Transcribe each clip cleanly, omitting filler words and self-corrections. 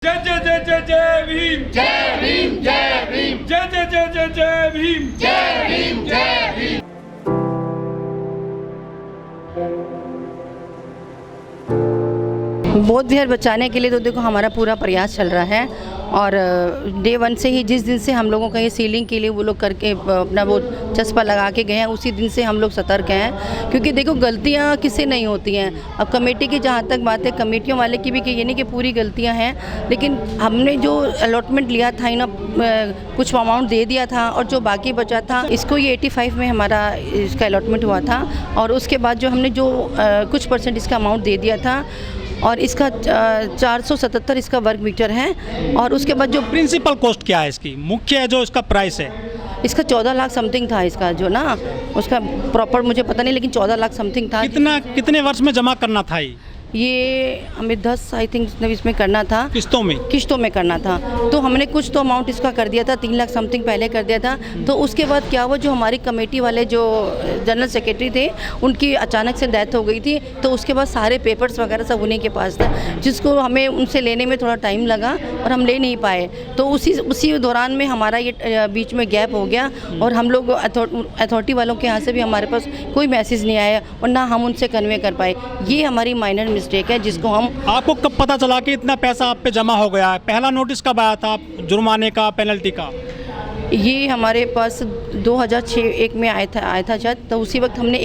जय जय जय जय जय भीम, जय भीम, जय भीम, जय जय जय जय जय भीम, जय भीम, जय भीम। बौद्ध विहार बचाने के लिए तो देखो हमारा पूरा प्रयास चल रहा है और डे वन से ही जिस दिन से हम लोगों का ये सीलिंग के लिए वो लोग करके अपना वो चस्पा लगा के गए हैं उसी दिन से हम लोग सतर्क हैं, क्योंकि देखो गलतियां किससे नहीं होती हैं। अब कमेटी की जहाँ तक बात है, कमेटियों वाले की भी ये नहीं कि पूरी गलतियां हैं, लेकिन हमने जो अलॉटमेंट लिया था ना कुछ अमाउंट दे दिया था और जो बाकी बचा था इसको ये 85 में हमारा इसका अलॉटमेंट हुआ था और उसके बाद जो हमने जो कुछ परसेंट इसका अमाउंट दे दिया था और इसका 477 इसका वर्ग मीटर है। और उसके बाद जो प्रिंसिपल कॉस्ट क्या है इसकी, मुख्य जो इसका प्राइस है? इसका 14 लाख समथिंग था इसका जो ना, उसका प्रॉपर मुझे पता नहीं, लेकिन 14 लाख समथिंग था। कितने वर्ष में जमा करना था ये हमें 10 आई थिंक इसमें करना था, किस्तों में करना था। तो हमने कुछ तो अमाउंट इसका कर दिया था, 3 लाख समथिंग पहले कर दिया था। तो उसके बाद क्या हुआ, जो हमारी कमेटी वाले जो जनरल सेक्रेटरी थे उनकी अचानक से डेथ हो गई थी, तो उसके बाद सारे पेपर्स वगैरह सब उन्हीं के पास था, जिसको हमें उनसे लेने में थोड़ा टाइम लगा और हम ले नहीं पाए। तो उसी दौरान में हमारा ये बीच में गैप हो गया और हम लोग अथॉरिटी वालों के यहाँ से भी हमारे पास कोई मैसेज नहीं आया और ना हम उनसे कन्वे कर पाए। ये हमारी माइनर मिस्टेक है जिसको हम। आपको कब पता चला कि इतना पैसा आप पे जमा हो गया है? पहला नोटिस कब आया था जुर्माने का, पेनल्टी का? ये हमारे पास 2006 में आया था शायद, तो उसी वक्त हमने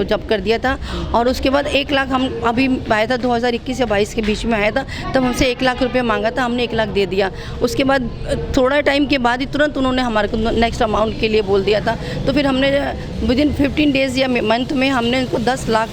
जब कर दिया था और उसके बाद 1 लाख हम अभी आया था 2021 या 22 के बीच में आया था, तब हमसे 1 लाख रुपये मांगा था, हमने 1 लाख दे दिया। उसके बाद थोड़ा टाइम के बाद ही तुरंत उन्होंने हमारे को नेक्स्ट अमाउंट के लिए बोल दिया था। तो फिर हमने विदिन 15 डेज़ या मंथ में हमने इनको 10 लाख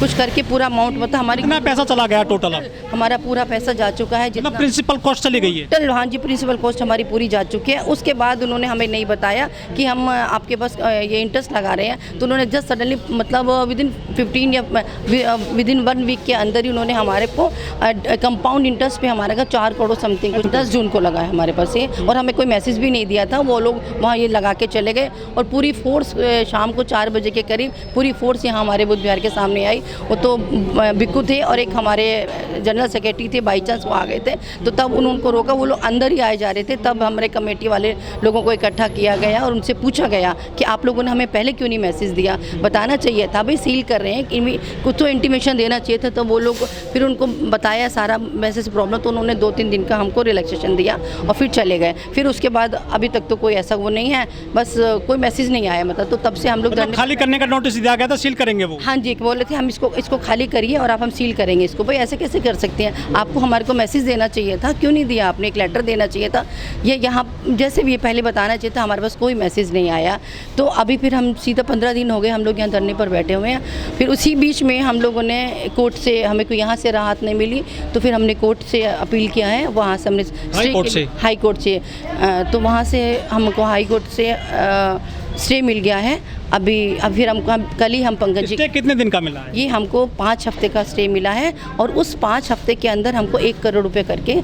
कुछ करके पूरा अमाउंट मतलब हमारी कितना पैसा चला गया टोटल? हमारा पूरा पैसा जा चुका है, जितना प्रिंसिपल कॉस्ट चली गई है। हाँ जी, प्रिंसिपल कॉस्ट हमारी पूरी जा चुकी है। उसके बाद उन्होंने हमें नहीं बताया कि हम आपके पास ये इंटरेस्ट लगा रहे हैं, तो उन्होंने जस्ट सडनली मतलब विदिन 15 या विदिन 1 वीक के अंदर ही उन्होंने हमारे को कंपाउंड इंटरेस्ट पे हमारे का 4 करोड़ समथिंग कुछ 10 जून को लगा है हमारे पास ये, और हमें कोई मैसेज भी नहीं दिया था। वो लोग वहाँ ये लगा के चले गए और पूरी फोर्स शाम को 4 बजे के करीब पूरी फोर्स यहाँ हमारे बुद्ध विहार के सामने आई। वो तो बिक्कू थे और एक हमारे जनरल सेक्रेटरी थे, बाई चांस वो आ गए थे, तो तब उनको रोका। वो लोग अंदर ही आए जा रहे थे, तब हमारे कमेटी वाले लोगों को इकट्ठा किया गया और उनसे पूछा गया कि आप लोगों ने हमें पहले क्यों नहीं मैसेज दिया, बताना चाहिए था, भाई सील कर रहे हैं कि कुछ तो इंटीमेशन देना चाहिए था। तो वो लोग फिर उनको बताया सारा मैसेज प्रॉब्लम, तो उन्होंने 2-3 दिन का हमको रिलैक्सेशन दिया और फिर चले गए। फिर उसके बाद अभी तक तो कोई ऐसा वो नहीं है, बस कोई मैसेज नहीं आया मतलब। तो तब से हम लोग खाली करने का नोटिस दिया गया था, सील करेंगे वो। हाँ जी, बोले थे हम इसको खाली करिए और आप हम सील करेंगे इसको। भाई ऐसे कैसे कर सकते हैं, आपको हमारे को मैसेज देना चाहिए था, क्यों नहीं दिया आपने, एक लेटर देना चाहिए था। ये यहाँ जैसे भी ये पहले बताना चाहिए था, हमारे पास कोई मैसेज नहीं आया। तो अभी फिर हम सीधा 15 दिन हो गए हम लोग यहाँ धरने पर बैठे हुए हैं। फिर उसी बीच में हम लोगों ने कोर्ट से, हमें कोई यहाँ से राहत नहीं मिली, तो फिर हमने कोर्ट से अपील किया है। वहाँ से हमने हाई कोर्ट से तो वहाँ से हमको हाई कोर्ट से स्टे मिल गया है। अभी फिर हमको कल ही हम पंकज जी, कितने दिन का मिला है? ये हमको 5 हफ्ते का स्टे मिला है और उस 5 हफ्ते के अंदर हमको 1 करोड़ रुपए करके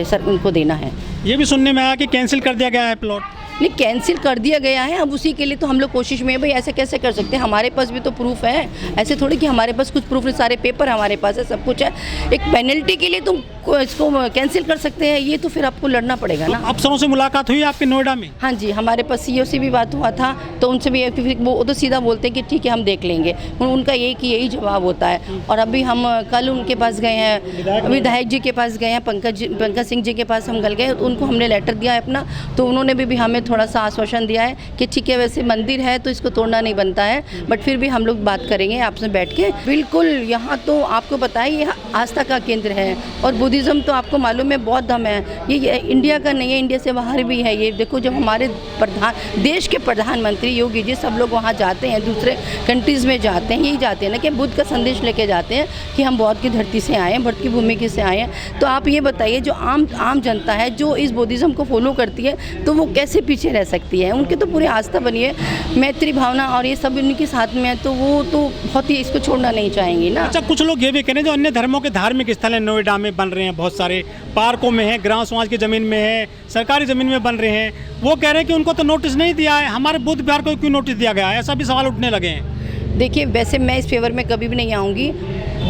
सर उनको देना है। ये भी सुनने में आया कि कैंसिल कर दिया गया है प्लॉट। नहीं, कैंसिल कर दिया गया है। अब उसी के लिए तो हम लोग कोशिश में है, भाई ऐसे कैसे कर सकते हैं, हमारे पास भी तो प्रूफ है। ऐसे थोड़ी कि हमारे पास कुछ प्रूफ नहीं, सारे पेपर हमारे पास है, सब कुछ है। एक पेनल्टी के लिए तुम इसको कैंसिल कर सकते हैं, ये तो फिर आपको लड़ना पड़ेगा ना। अफसरों से मुलाकात हुई आपके नोएडा में? हाँ जी, हमारे पास सीओ से भी बात हुआ था, तो उनसे भी वो तो सीधा बोलते हैं कि ठीक है हम देख लेंगे, उनका यही जवाब होता है। और अभी हम कल उनके पास गए हैं, विधायक जी के पास गए हैं, पंकज सिंह जी के पास हम कल गए, तो उनको हमने लेटर दिया है अपना, तो उन्होंने भी हमें थोड़ा सा आश्वासन दिया है कि ठीक है वैसे मंदिर है तो इसको तोड़ना नहीं बनता है, बट फिर भी हम लोग बात करेंगे आपसे बैठ के। बिल्कुल, यहाँ तो आपको पता है ये आस्था का केंद्र है और बुद्धिज़्म तो आपको मालूम है बहुत धर्म है, ये इंडिया का नहीं है, इंडिया से बाहर भी है। ये देखो जब हमारे देश के प्रधानमंत्री योगी जी सब लोग वहाँ जाते हैं, दूसरे कंट्रीज़ में जाते हैं, यही जाते हैं ना कि बुद्ध का संदेश लेके जाते हैं कि हम बौद्ध की धरती से आए हैं, बुद्ध की भूमि से आए हैं। तो आप ये बताइए जो आम जनता है जो इस बुद्धिज़्म को फॉलो करती है, तो वो कैसे पीछे रह सकती है? उनकी तो पूरी आस्था बनी है, मैत्री भावना और ये सब उनके साथ में है, तो वो तो बहुत ही इसको छोड़ना नहीं चाहेंगे ना। अच्छा, कुछ लोग ये भी कह रहे हैं जो अन्य धर्मों के धार्मिक स्थल है नोएडा में बन रहे हैं, बहुत सारे पार्कों में है, ग्राम समाज की ज़मीन में है, सरकारी ज़मीन में बन रहे हैं, वो कह रहे हैं कि उनको तो नोटिस नहीं दिया है, हमारे बुद्ध विहार को क्यों नोटिस दिया गया है? ऐसा भी सवाल उठने लगे हैं। देखिए, वैसे मैं इस फेवर में कभी भी नहीं आऊँगी।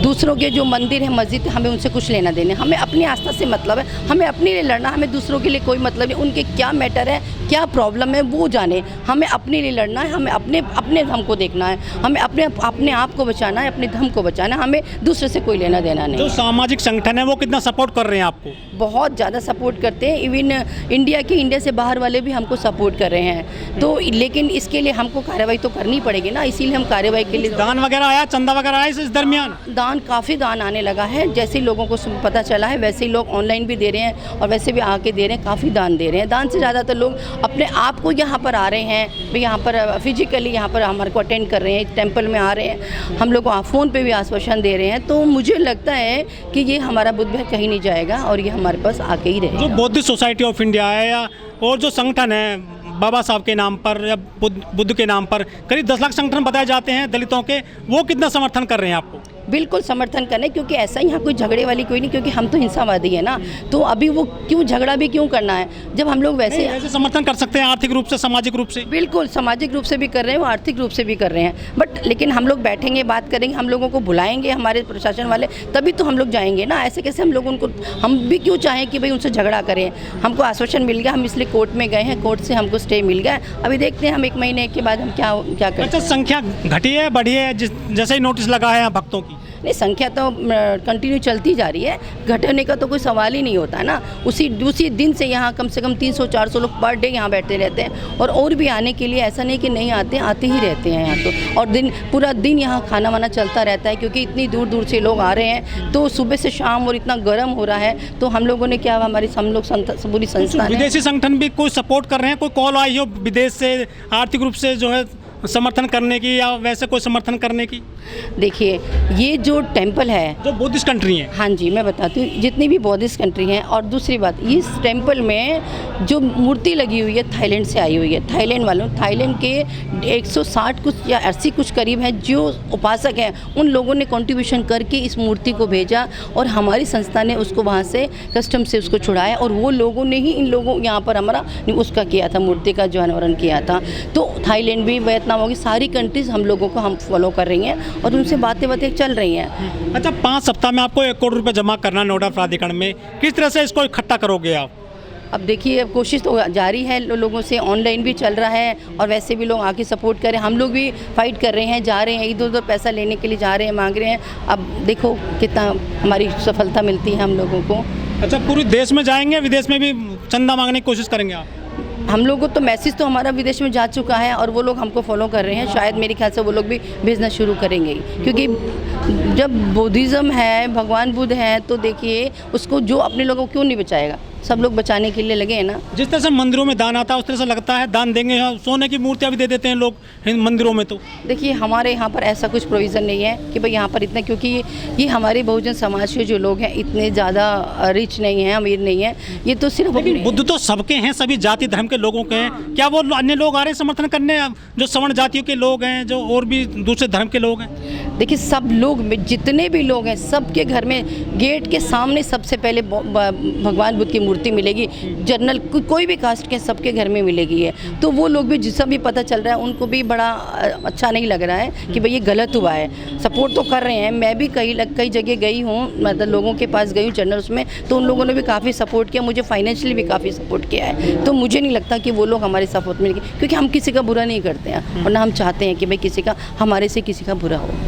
दूसरों के जो मंदिर है, मस्जिद है, हमें उनसे कुछ लेना देना, हमें अपनी आस्था से मतलब है, हमें अपने लिए लड़ना, हमें दूसरों के लिए कोई मतलब नहीं। उनके क्या मैटर है, क्या प्रॉब्लम है वो जाने, हमें अपने लिए लड़ना है, हमें अपने धर्म को देखना है, हमें अपने आप को बचाना है, अपने धर्म को बचाना है, हमें दूसरे से कोई लेना देना नहीं। जो सामाजिक संगठन है वो कितना सपोर्ट कर रहे हैं आपको? बहुत ज़्यादा सपोर्ट करते हैं, इवन इंडिया से बाहर वाले भी हमको सपोर्ट कर रहे हैं। तो लेकिन इसके लिए हमको कार्रवाई तो करनी पड़ेगी ना, इसीलिए हम कार्रवाई के लिए दान वगैरह आया, चंदा वगैरह आया इस दरमियान? दान, काफ़ी दान आने लगा है। जैसे ही लोगों को पता चला है वैसे ही लोग ऑनलाइन भी दे रहे हैं और वैसे भी आके दे रहे हैं, काफ़ी दान दे रहे हैं। दान से ज़्यादातर लोग अपने आप को यहाँ पर आ रहे हैं, भाई यहाँ पर फिजिकली यहाँ पर हमारे को अटेंड कर रहे हैं, टेम्पल में आ रहे हैं, हम लोग को फ़ोन पे भी आश्वासन दे रहे हैं। तो मुझे लगता है कि ये हमारा बुद्ध विहार कहीं नहीं जाएगा और ये हमारे पास आके ही रहेगा। जो बौद्धिस्ट सोसाइटी ऑफ इंडिया है या और जो संगठन है बाबा साहब के नाम पर या बुद्ध के नाम पर करीब 10 लाख संगठन बताए जाते हैं दलितों के, वो कितना समर्थन कर रहे हैं आपको? बिल्कुल समर्थन करने, क्योंकि ऐसा यहाँ कोई झगड़े वाली कोई नहीं, क्योंकि हम तो हिंसावादी है ना, तो अभी वो क्यों झगड़ा भी क्यों करना है जब हम लोग वैसे समर्थन कर सकते हैं आर्थिक रूप से, सामाजिक रूप से। बिल्कुल सामाजिक रूप से भी कर रहे हैं, वो आर्थिक रूप से भी कर रहे हैं। बट लेकिन हम लोग बैठेंगे, बात करेंगे, हम लोगों को बुलाएंगे हमारे प्रशासन वाले, तभी तो हम लोग जाएंगे ना। ऐसे कैसे हम लोग उनको, हम भी क्यों चाहें कि भाई उनसे झगड़ा करें। हमको आश्वासन मिल गया, हम इसलिए कोर्ट में गए हैं, कोर्ट से हमको स्टे मिल गया। अभी देखते हैं हम 1 महीने के बाद हम क्या करें। अच्छा, संख्या घटी है बढ़ी है जैसे ही नोटिस लगा है भक्तों की? नहीं, संख्या तो कंटिन्यू चलती जा रही है, घटने का तो कोई सवाल ही नहीं होता ना। उसी दिन से यहाँ कम से कम 300-400 लोग पर डे यहाँ बैठते रहते हैं और भी आने के लिए ऐसा नहीं कि नहीं आते ही रहते हैं यहाँ तो। और पूरा दिन यहाँ खाना वाना चलता रहता है, क्योंकि इतनी दूर दूर से लोग आ रहे हैं, तो सुबह से शाम और इतना गर्म हो रहा है। तो हम लोगों ने क्या, हमारी पूरी संस्था, विदेशी संगठन भी कोई सपोर्ट कर रहे हैं? कोई कॉल आई हो विदेश से आर्थिक रूप से जो है समर्थन करने की या वैसे कोई समर्थन करने की? देखिए, ये जो टेम्पल है, जो बुद्धिस्ट कंट्री है, हाँ जी, मैं बताती हूँ, जितनी भी बुद्धिस्ट कंट्री हैं। और दूसरी बात, इस टेम्पल में जो मूर्ति लगी हुई है थाईलैंड से आई हुई है। थाईलैंड के 160 कुछ या 80 कुछ करीब हैं जो उपासक हैं, उन लोगों ने कंट्रीब्यूशन करके इस मूर्ति को भेजा और हमारी संस्था ने उसको वहाँ से कस्टम से उसको छुड़ाया और वो लोगों ने ही इन लोगों यहाँ पर हमारा उसका किया था, मूर्ति का जो अनावरण किया था। तो थाईलैंड भी, वियतनाम होगी, सारी कंट्रीज़ हम लोगों को हम फॉलो कर रही हैं और उनसे बातें चल रही हैं। अच्छा, 5 सप्ताह में आपको 1 करोड़ रुपए जमा करना नोएडा प्राधिकरण में, किस तरह से इसको इकट्ठा करोगे आप? अब देखिए, अब कोशिश तो जारी है, लोगों से ऑनलाइन भी चल रहा है और वैसे भी लोग आके सपोर्ट करें। हम लोग भी फाइट कर रहे हैं, जा रहे हैं, इधर उधर पैसा लेने के लिए जा रहे हैं, मांग रहे हैं। अब देखो कितना हमारी सफलता मिलती है हम लोगों को। अच्छा, पूरे देश में जाएंगे, विदेश में भी चंदा मांगने की कोशिश करेंगे आप? हम लोगों को तो मैसेज तो हमारा विदेश में जा चुका है और वो लोग हमको फॉलो कर रहे हैं। शायद मेरे ख्याल से वो लोग भी भेजना शुरू करेंगे, क्योंकि जब बुद्धिज़्म है, भगवान बुद्ध हैं, तो देखिए उसको जो अपने लोगों को क्यों नहीं बचाएगा, सब लोग बचाने के लिए लगे हैं ना। जिस तरह से मंदिरों में दान आता है उस तरह से लगता है दान देंगे, सोने की मूर्तियाँ भी दे देते हैं लोग मंदिरों में। तो देखिए, हमारे यहाँ पर ऐसा कुछ प्रोविज़न नहीं है कि भाई यहाँ पर इतना, क्योंकि ये हमारे बहुजन समाज के जो लोग हैं इतने ज़्यादा रिच नहीं हैं, अमीर नहीं है। ये तो सिर्फ बुद्ध तो सबके हैं, सभी जाति धर्म के लोगों के हैं। क्या वो अन्य लोग आ रहे हैं समर्थन करने, जो सवर्ण जातियों के लोग हैं, जो और भी दूसरे धर्म के लोग हैं? देखिए, सब लोग, जितने भी लोग हैं, सबके घर में गेट के सामने सबसे पहले भगवान बुद्ध की मूर्ति मिलेगी। जनरल कोई भी कास्ट के सबके घर में मिलेगी है। तो वो लोग भी, जिसका भी पता चल रहा है, उनको भी बड़ा अच्छा नहीं लग रहा है कि भाई ये गलत हुआ है। सपोर्ट तो कर रहे हैं, मैं भी कई जगह गई हूँ, मतलब लोगों के पास गई हूँ जनरल्स में, तो उन लोगों ने भी काफ़ी सपोर्ट किया, मुझे फाइनेंशियली भी काफ़ी सपोर्ट किया है। तो मुझे नहीं लगता कि वो लोग हमारे सपोर्ट में, क्योंकि हम किसी का बुरा नहीं करते हैं और ना हम चाहते हैं कि भाई किसी का, हमारे से किसी का बुरा हो।